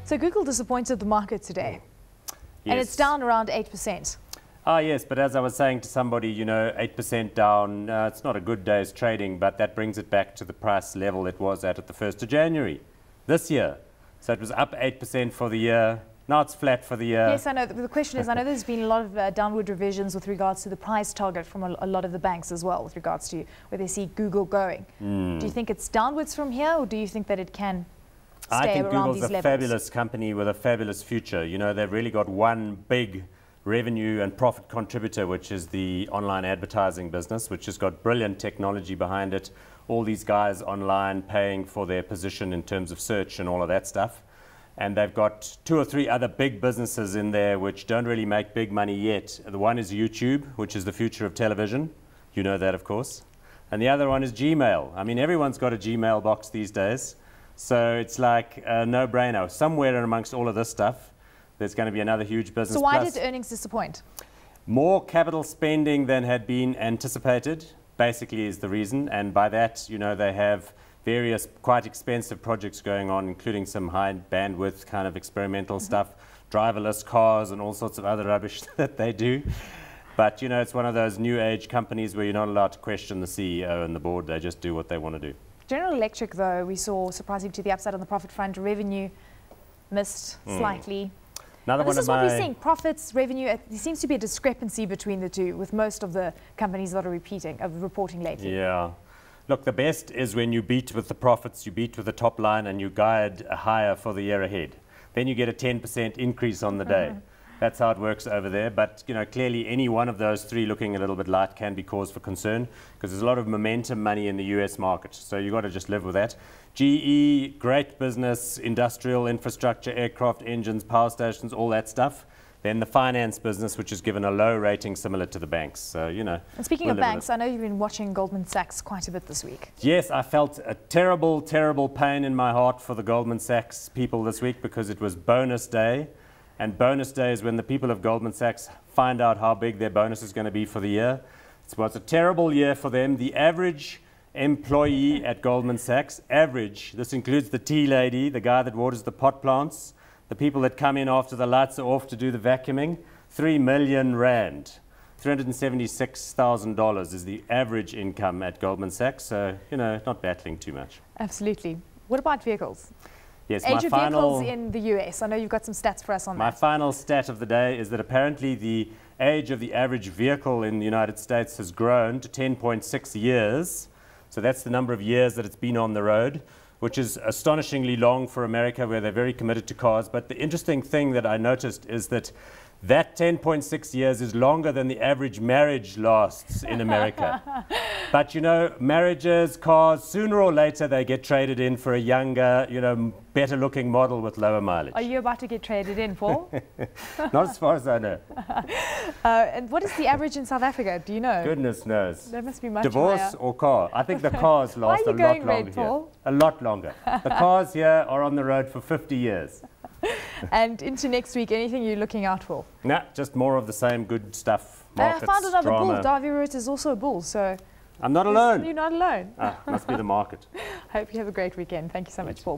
So Google disappointed the market today, Yes. and it's down around 8%. Ah, yes, but as I was saying to somebody, 8% down, it's not a good day's trading, but that brings it back to the price level it was at the 1st of January this year. So it was up 8% for the year. Now it's flat for the year. Yes, I know. The question is, I know there's been a lot of downward revisions with regards to the price target from a lot of the banks as well, with regards to where they see Google going. Do you think it's downwards from here, or do you think that it can stay I think around Google's these a levels? fabulous company with a fabulous future. They've really got one big revenue and profit contributor, which is the online advertising business, which has got brilliant technology behind it. All these guys online paying for their position in terms of search and all of that stuff. And they've got 2 or 3 other big businesses in there which don't really make big money yet. The one is YouTube, which is the future of television. You know that, of course. And the other one is Gmail. I mean, everyone's got a Gmail box these days. So it's like a no-brainer. Somewhere in amongst all of this stuff, there's going to be another huge business. So why Plus, did earnings disappoint? more capital spending than had been anticipated, basically, is the reason. And by that, they have various quite expensive projects going on, including some high bandwidth kind of experimental stuff, driverless cars and all sorts of other rubbish that they do. But, it's one of those new age companies where you're not allowed to question the CEO and the board. They just do what they want to do. General Electric, though, we saw, surprising to the upside on the profit front, revenue missed slightly. Another This one is of what my we're seeing, profits, revenue. There seems to be a discrepancy between the two with most of the companies that are reporting lately. Yeah. Look, the best is when you beat with the profits, you beat with the top line, and you guide higher for the year ahead. Then you get a 10% increase on the day. That's how it works over there. But, clearly any one of those 3 looking a little bit light can be cause for concern, because there's a lot of momentum money in the US market. So you've got to just live with that. GE, great business, industrial infrastructure, aircraft engines, power stations, all that stuff. Then the finance business, which is given a low rating similar to the banks. So, And speaking of banks, I know you've been watching Goldman Sachs quite a bit this week. Yes, I felt a terrible, terrible pain in my heart for the Goldman Sachs people this week, because it was bonus day. And bonus day is when the people of Goldman Sachs find out how big their bonus is going to be for the year. It was a terrible year for them. The average employee at Goldman Sachs, this includes the tea lady, the guy that waters the pot plants, the people that come in after the lights are off to do the vacuuming, 3 million rand. $376,000 is the average income at Goldman Sachs. So, not battling too much. Absolutely. What about vehicles? Yes, Age of vehicles in the US. I know you've got some stats for us on that. My final stat of the day is that apparently the age of the average vehicle in the United States has grown to 10.6 years. So that's the number of years that it's been on the road, which is astonishingly long for America, where they're very committed to cars. But the interesting thing that I noticed is that 10.6 years is longer than the average marriage lasts in America. But, marriages, cars, sooner or later they get traded in for a younger, better looking model with lower mileage. Are you about to get traded in, Paul? Not as far as I know. And what is the average in South Africa? Do you know? Goodness knows. That must be much Divorce higher. or car? I think the cars last a lot going longer red, here. Paul? A lot longer. The cars here are on the road for 50 years. And into next week, anything you're looking out for? Nah, just more of the same good stuff. Markets, I found another drama. bull. Davy Root is also a bull, so... I'm not alone. You're not alone. Must be the market. Hope you have a great weekend. Thank you so much, Paul.